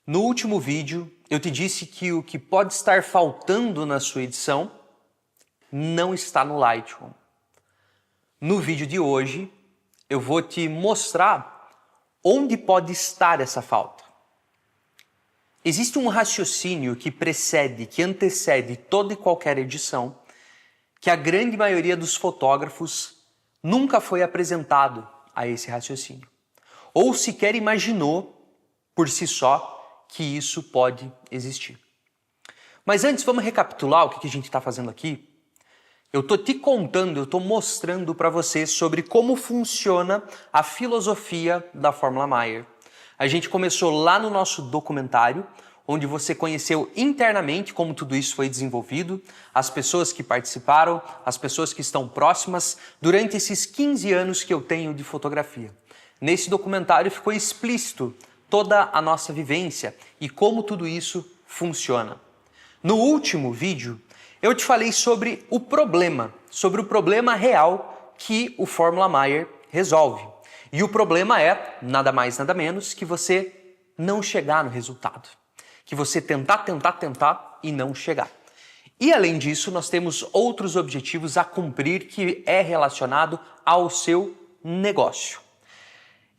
No último vídeo, eu te disse que o que pode estar faltando na sua edição não está no Lightroom. No vídeo de hoje, eu vou te mostrar onde pode estar essa falta. Existe um raciocínio que precede, que antecede toda e qualquer edição, que a grande maioria dos fotógrafos nunca foi apresentado a esse raciocínio, ou sequer imaginou por si só que isso pode existir. Mas antes, vamos recapitular o que a gente está fazendo aqui. Eu estou te contando, eu estou mostrando para você sobre como funciona a filosofia da Fórmula Meyer. A gente começou lá no nosso documentário, onde você conheceu internamente como tudo isso foi desenvolvido, as pessoas que participaram, as pessoas que estão próximas, durante esses 15 anos que eu tenho de fotografia. Nesse documentário ficou explícito toda a nossa vivência e como tudo isso funciona. No último vídeo, eu te falei sobre o problema real que o Fórmula Meyer resolve. E o problema é, nada mais, nada menos, que você não chegar no resultado. Que você tentar e não chegar. E além disso, nós temos outros objetivos a cumprir que é relacionado ao seu negócio.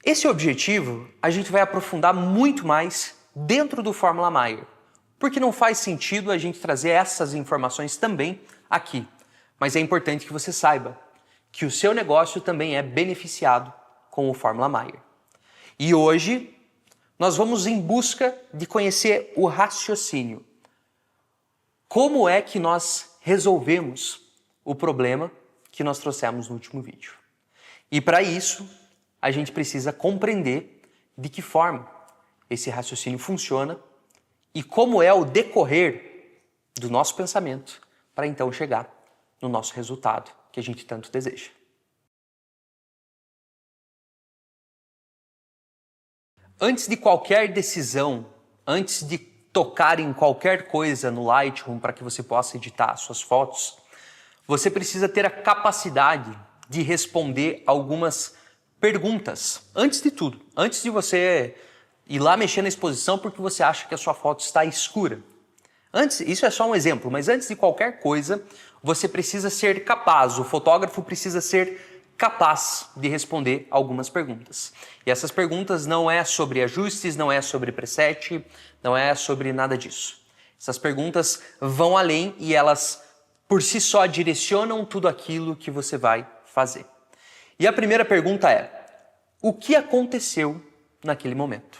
Esse objetivo a gente vai aprofundar muito mais dentro do Fórmula Meyer, porque não faz sentido a gente trazer essas informações também aqui. Mas é importante que você saiba que o seu negócio também é beneficiado com o Fórmula Meyer. E hoje nós vamos em busca de conhecer o raciocínio. Como é que nós resolvemos o problema que nós trouxemos no último vídeo? E para isso, a gente precisa compreender de que forma esse raciocínio funciona e como é o decorrer do nosso pensamento para então chegar no nosso resultado que a gente tanto deseja. Antes de qualquer decisão, antes de tocar em qualquer coisa no Lightroom para que você possa editar suas fotos, você precisa ter a capacidade de responder algumas perguntas. Antes de tudo, antes de você ir lá mexer na exposição porque você acha que a sua foto está escura. Isso é só um exemplo, mas antes de qualquer coisa, você precisa ser capaz, o fotógrafo precisa ser capaz de responder algumas perguntas. E essas perguntas não é sobre ajustes, não é sobre preset, não é sobre nada disso. Essas perguntas vão além e elas, por si só, direcionam tudo aquilo que você vai fazer. E a primeira pergunta é: o que aconteceu naquele momento?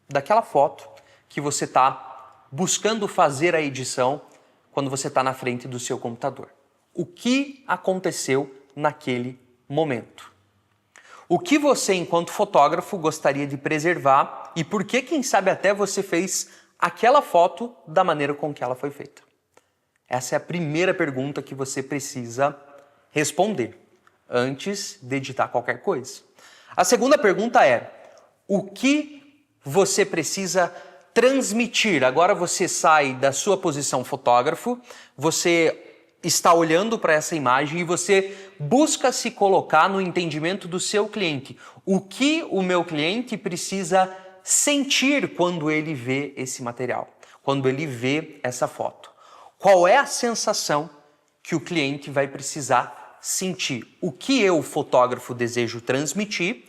Daquela foto que você está buscando fazer a edição quando você está na frente do seu computador. O que aconteceu naquele momento? O que você, enquanto fotógrafo, gostaria de preservar e por que, quem sabe, até você fez aquela foto da maneira com que ela foi feita? Essa é a primeira pergunta que você precisa responder antes de editar qualquer coisa. A segunda pergunta é: o que você precisa transmitir? Agora você sai da sua posição fotógrafo, você está olhando para essa imagem e você busca se colocar no entendimento do seu cliente. O que o meu cliente precisa sentir quando ele vê esse material, quando ele vê essa foto? Qual é a sensação que o cliente vai precisar sentir? O que eu, fotógrafo, desejo transmitir,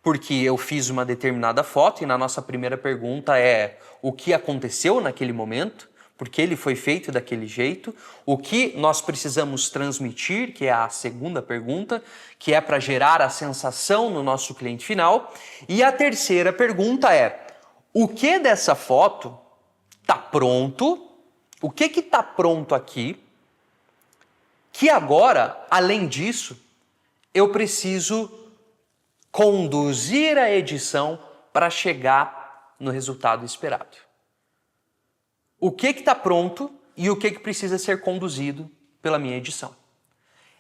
porque eu fiz uma determinada foto e na nossa primeira pergunta é o que aconteceu naquele momento, porque ele foi feito daquele jeito, o que nós precisamos transmitir, que é a segunda pergunta, que é para gerar a sensação no nosso cliente final, e a terceira pergunta é: o que dessa foto está pronto, o que está pronto aqui, que agora, além disso, eu preciso conduzir a edição para chegar no resultado esperado. O que está pronto e o que precisa ser conduzido pela minha edição.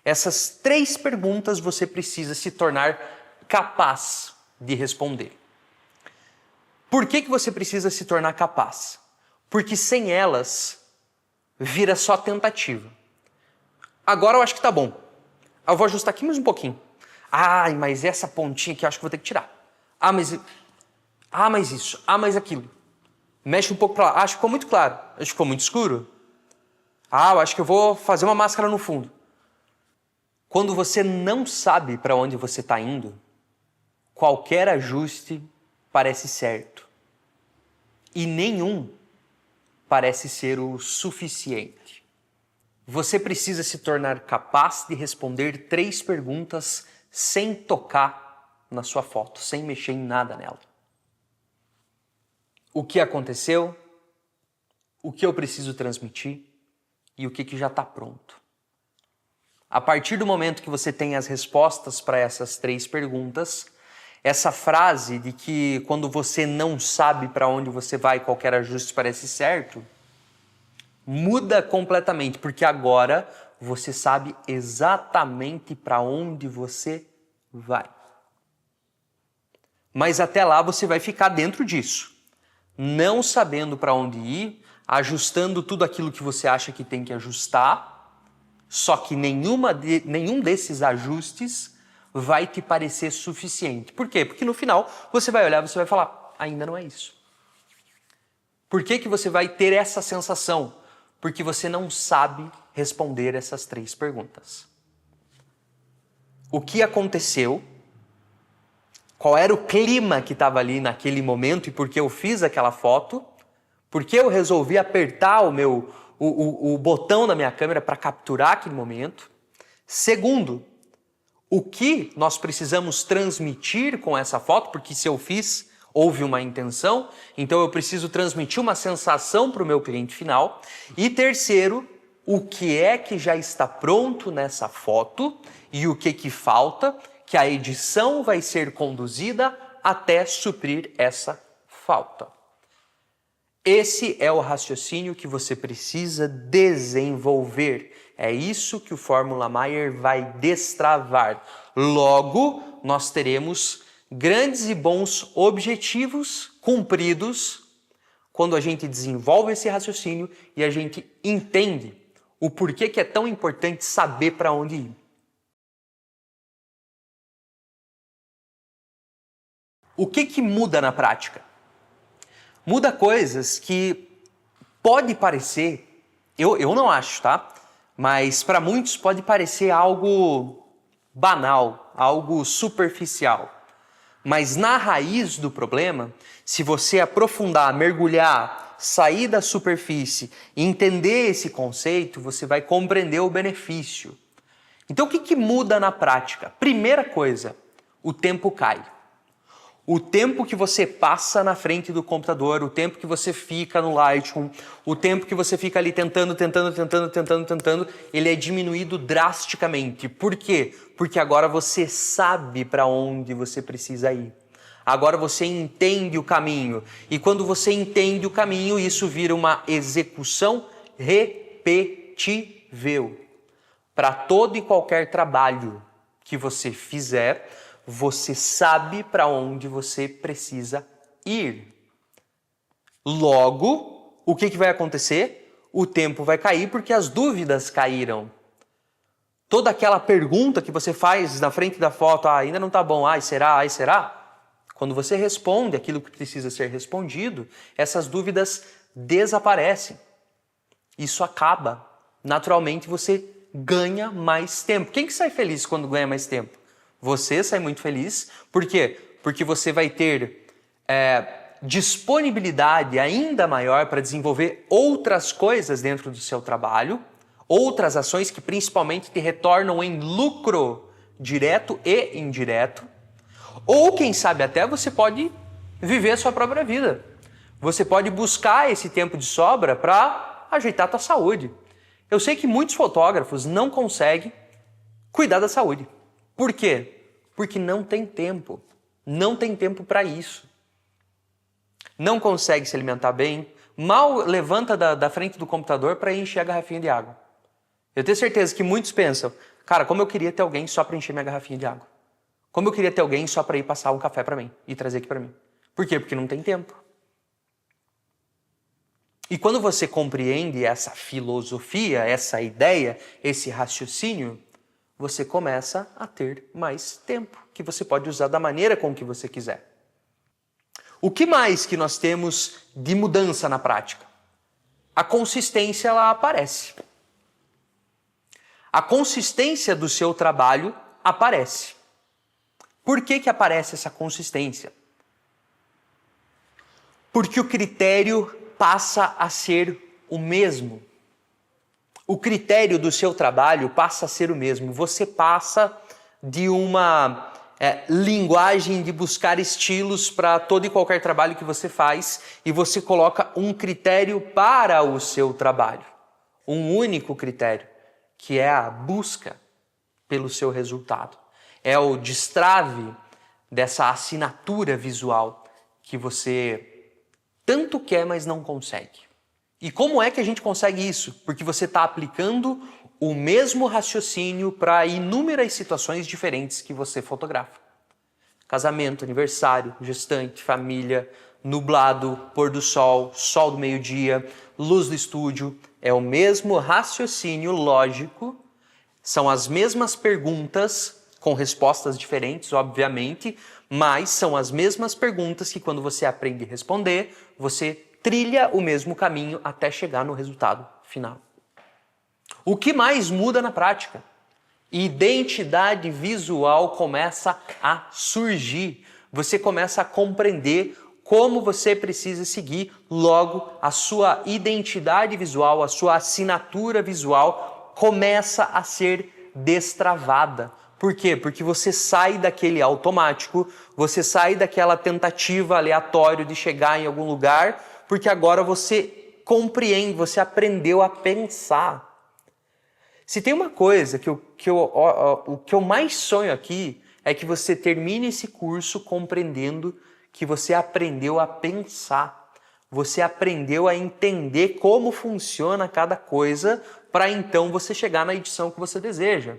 Essas três perguntas você precisa se tornar capaz de responder. Por que você precisa se tornar capaz? Porque sem elas, vira só tentativa. Agora eu acho que tá bom. Eu vou ajustar aqui mais um pouquinho. Ai, mas essa pontinha aqui eu acho que vou ter que tirar. Ah, mas isso. Ah, mas aquilo. Mexe um pouco para lá. Acho que ficou muito claro. Acho que ficou muito escuro. Eu acho que eu vou fazer uma máscara no fundo. Quando você não sabe para onde você está indo, qualquer ajuste parece certo. E nenhum parece ser o suficiente. Você precisa se tornar capaz de responder 3 perguntas sem tocar na sua foto, sem mexer em nada nela. O que aconteceu? O que eu preciso transmitir? E o que já está pronto? A partir do momento que você tem as respostas para essas 3 perguntas, essa frase de que quando você não sabe para onde você vai, qualquer ajuste parece certo, muda completamente, porque agora você sabe exatamente para onde você vai. Mas até lá você vai ficar dentro disso, não sabendo para onde ir, ajustando tudo aquilo que você acha que tem que ajustar, só que nenhum desses ajustes vai te parecer suficiente. Por quê? Porque no final você vai olhar e você vai falar, ainda não é isso. Por que você vai ter essa sensação? Porque você não sabe responder essas 3 perguntas. O que aconteceu? Qual era o clima que estava ali naquele momento e por que eu fiz aquela foto? Por que eu resolvi apertar o botão da minha câmera para capturar aquele momento? Segundo, o que nós precisamos transmitir com essa foto? Porque se eu fiz, houve uma intenção, então eu preciso transmitir uma sensação para o meu cliente final. E terceiro, o que é que já está pronto nessa foto e o que falta, que a edição vai ser conduzida até suprir essa falta. Esse é o raciocínio que você precisa desenvolver. É isso que o Fórmula Mayer vai destravar. Logo, nós teremos grandes e bons objetivos cumpridos quando a gente desenvolve esse raciocínio e a gente entende o porquê que é tão importante saber para onde ir. O que muda na prática? Muda coisas que pode parecer, eu não acho, tá? Mas para muitos pode parecer algo banal, algo superficial. Mas na raiz do problema, se você aprofundar, mergulhar, sair da superfície e entender esse conceito, você vai compreender o benefício. Então o que muda na prática? Primeira coisa, o tempo cai. O tempo que você passa na frente do computador, o tempo que você fica no Lightroom, o tempo que você fica ali tentando, ele é diminuído drasticamente. Por quê? Porque agora você sabe para onde você precisa ir. Agora você entende o caminho. E quando você entende o caminho, isso vira uma execução repetível. Para todo e qualquer trabalho que você fizer, você sabe para onde você precisa ir. Logo, o que vai acontecer? O tempo vai cair porque as dúvidas caíram. Toda aquela pergunta que você faz na frente da foto, ainda não está bom, será, será? Quando você responde aquilo que precisa ser respondido, essas dúvidas desaparecem. Isso acaba. Naturalmente você ganha mais tempo. Quem que sai feliz quando ganha mais tempo? Você sai muito feliz. Por quê? Porque você vai ter disponibilidade ainda maior para desenvolver outras coisas dentro do seu trabalho, outras ações que principalmente te retornam em lucro direto e indireto. Ou quem sabe até você pode viver a sua própria vida. Você pode buscar esse tempo de sobra para ajeitar a tua saúde. Eu sei que muitos fotógrafos não conseguem cuidar da saúde. Por quê? Porque não tem tempo. Não tem tempo para isso. Não consegue se alimentar bem. Mal levanta da frente do computador para encher a garrafinha de água. Eu tenho certeza que muitos pensam, cara, como eu queria ter alguém só para encher minha garrafinha de água. Como eu queria ter alguém só para ir passar um café para mim e trazer aqui para mim. Por quê? Porque não tem tempo. E quando você compreende essa filosofia, essa ideia, esse raciocínio, você começa a ter mais tempo, que você pode usar da maneira com que você quiser. O que mais que nós temos de mudança na prática? A consistência, ela aparece. A consistência do seu trabalho aparece. Por que aparece essa consistência? Porque o critério passa a ser o mesmo. O critério do seu trabalho passa a ser o mesmo. Você passa de uma linguagem de buscar estilos para todo e qualquer trabalho que você faz e você coloca um critério para o seu trabalho. Um único critério, que é a busca pelo seu resultado. É o destrave dessa assinatura visual que você tanto quer, mas não consegue. E como é que a gente consegue isso? Porque você está aplicando o mesmo raciocínio para inúmeras situações diferentes que você fotografa. Casamento, aniversário, gestante, família, nublado, pôr do sol, sol do meio-dia, luz do estúdio. É o mesmo raciocínio lógico, são as mesmas perguntas, com respostas diferentes, obviamente, mas são as mesmas perguntas que quando você aprende a responder, você trilha o mesmo caminho até chegar no resultado final. O que mais muda na prática? Identidade visual começa a surgir. Você começa a compreender como você precisa seguir. Logo, a sua identidade visual, a sua assinatura visual começa a ser destravada. Por quê? Porque você sai daquele automático, você sai daquela tentativa aleatória de chegar em algum lugar, porque agora você compreende, você aprendeu a pensar. Se tem uma coisa o que eu mais sonho aqui é que você termine esse curso compreendendo que você aprendeu a pensar. Você aprendeu a entender como funciona cada coisa para então você chegar na edição que você deseja.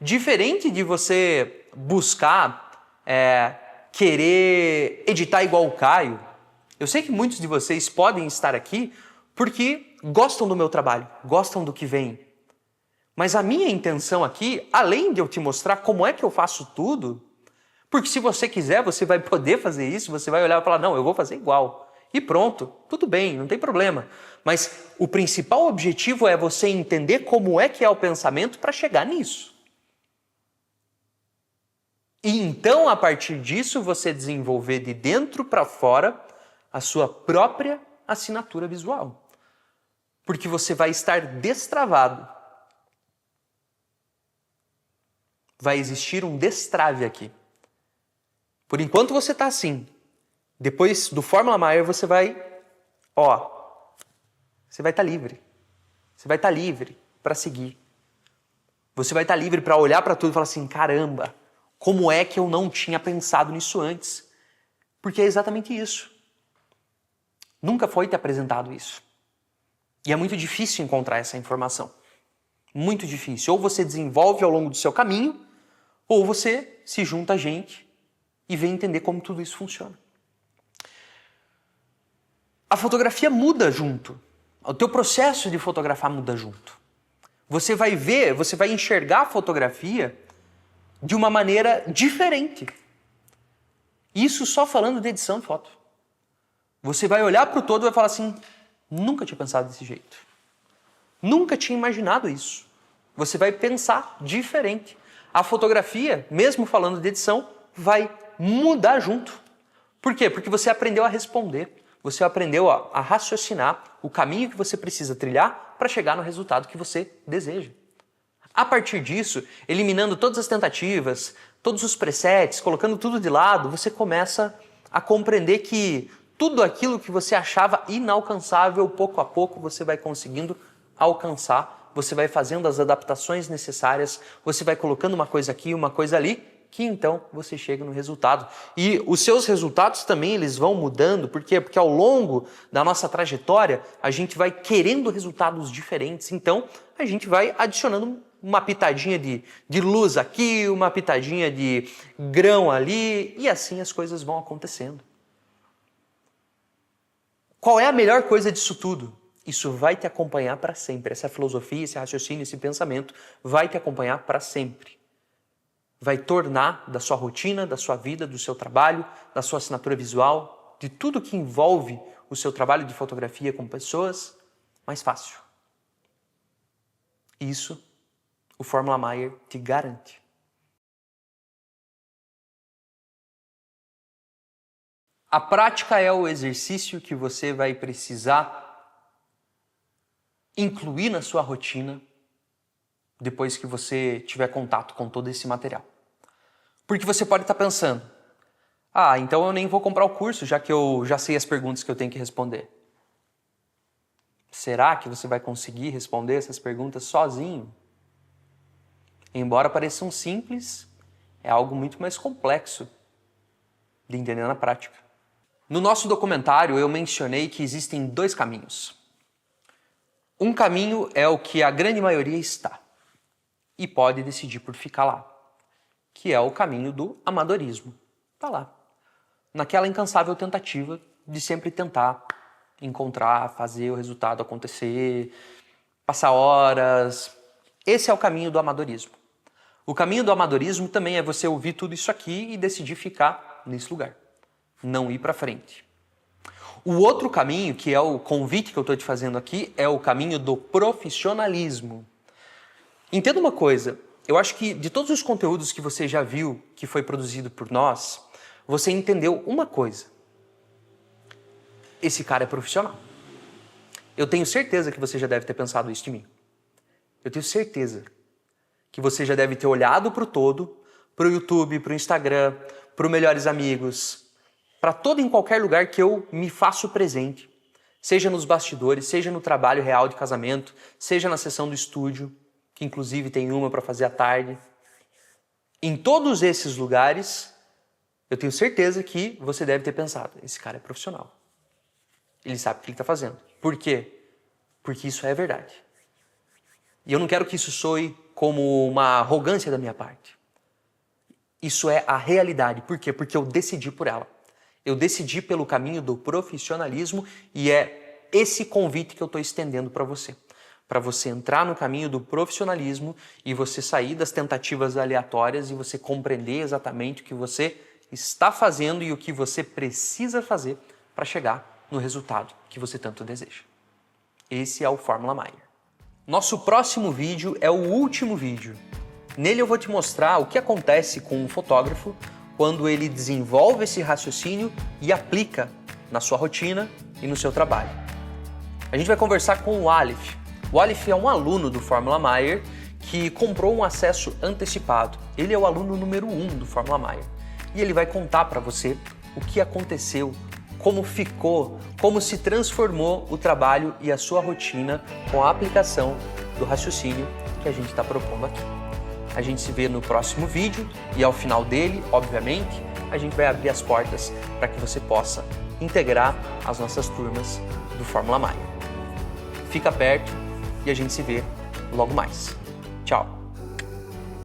Diferente de você buscar querer editar igual o Caio, eu sei que muitos de vocês podem estar aqui porque gostam do meu trabalho, gostam do que vem. Mas a minha intenção aqui, além de eu te mostrar como é que eu faço tudo, porque se você quiser, você vai poder fazer isso, você vai olhar e falar, não, eu vou fazer igual. E pronto, tudo bem, não tem problema. Mas o principal objetivo é você entender como é que é o pensamento para chegar nisso. E então, a partir disso, você desenvolver de dentro para fora a sua própria assinatura visual. Porque você vai estar destravado. Vai existir um destrave aqui. Por enquanto você está assim. Depois do Fórmula Maior você vai estar livre. Você vai estar livre para seguir. Você vai estar livre para olhar para tudo e falar assim, caramba, como é que eu não tinha pensado nisso antes? Porque é exatamente isso. Nunca foi te apresentado isso. E é muito difícil encontrar essa informação. Muito difícil. Ou você desenvolve ao longo do seu caminho, ou você se junta a gente e vem entender como tudo isso funciona. A fotografia muda junto. O teu processo de fotografar muda junto. Você vai ver, você vai enxergar a fotografia de uma maneira diferente. Isso só falando de edição de foto. Você vai olhar para o todo e vai falar assim, nunca tinha pensado desse jeito. Nunca tinha imaginado isso. Você vai pensar diferente. A fotografia, mesmo falando de edição, vai mudar junto. Por quê? Porque você aprendeu a responder. Você aprendeu a raciocinar o caminho que você precisa trilhar para chegar no resultado que você deseja. A partir disso, eliminando todas as tentativas, todos os presets, colocando tudo de lado, você começa a compreender que tudo aquilo que você achava inalcançável, pouco a pouco você vai conseguindo alcançar. Você vai fazendo as adaptações necessárias, você vai colocando uma coisa aqui, uma coisa ali, que então você chega no resultado. E os seus resultados também eles vão mudando, por quê? Porque ao longo da nossa trajetória, a gente vai querendo resultados diferentes, então a gente vai adicionando uma pitadinha de luz aqui, uma pitadinha de grão ali, e assim as coisas vão acontecendo. Qual é a melhor coisa disso tudo? Isso vai te acompanhar para sempre. Essa filosofia, esse raciocínio, esse pensamento vai te acompanhar para sempre. Vai tornar da sua rotina, da sua vida, do seu trabalho, da sua assinatura visual, de tudo que envolve o seu trabalho de fotografia com pessoas mais fácil. Isso o Fórmula Mayer te garante. A prática é o exercício que você vai precisar incluir na sua rotina depois que você tiver contato com todo esse material. Porque você pode estar pensando, então eu nem vou comprar o curso, já que eu já sei as perguntas que eu tenho que responder. Será que você vai conseguir responder essas perguntas sozinho? Embora pareçam simples, é algo muito mais complexo de entender na prática. No nosso documentário, eu mencionei que existem 2 caminhos. Um caminho é o que a grande maioria está e pode decidir por ficar lá, que é o caminho do amadorismo. Está lá, naquela incansável tentativa de sempre tentar encontrar, fazer o resultado acontecer, passar horas. Esse é o caminho do amadorismo. O caminho do amadorismo também é você ouvir tudo isso aqui e decidir ficar nesse lugar, não ir para frente. O outro caminho, que é o convite que eu estou te fazendo aqui, é o caminho do profissionalismo. Entenda uma coisa, eu acho que de todos os conteúdos que você já viu que foi produzido por nós, você entendeu uma coisa. Esse cara é profissional. Eu tenho certeza que você já deve ter pensado isso de mim. Eu tenho certeza que você já deve ter olhado para o todo, para o YouTube, para o Instagram, para o Melhores Amigos, para todo e em qualquer lugar que eu me faço presente, seja nos bastidores, seja no trabalho real de casamento, seja na sessão do estúdio, que inclusive tem uma para fazer à tarde. Em todos esses lugares, eu tenho certeza que você deve ter pensado, esse cara é profissional. Ele sabe o que ele está fazendo. Por quê? Porque isso é verdade. E eu não quero que isso soe como uma arrogância da minha parte. Isso é a realidade. Por quê? Porque eu decidi por ela. Eu decidi pelo caminho do profissionalismo e é esse convite que eu estou estendendo para você. Para você entrar no caminho do profissionalismo e você sair das tentativas aleatórias e você compreender exatamente o que você está fazendo e o que você precisa fazer para chegar no resultado que você tanto deseja. Esse é o Fórmula Mayer. Nosso próximo vídeo é o último vídeo. Nele eu vou te mostrar o que acontece com um fotógrafo quando ele desenvolve esse raciocínio e aplica na sua rotina e no seu trabalho. A gente vai conversar com o Alif. O Alif é um aluno do Fórmula Mayer que comprou um acesso antecipado. Ele é o aluno número 1 do Fórmula Mayer. E ele vai contar para você o que aconteceu, como ficou, como se transformou o trabalho e a sua rotina com a aplicação do raciocínio que a gente está propondo aqui. A gente se vê no próximo vídeo e ao final dele, obviamente, a gente vai abrir as portas para que você possa integrar as nossas turmas do Fórmula Mayer. Fica perto e a gente se vê logo mais. Tchau!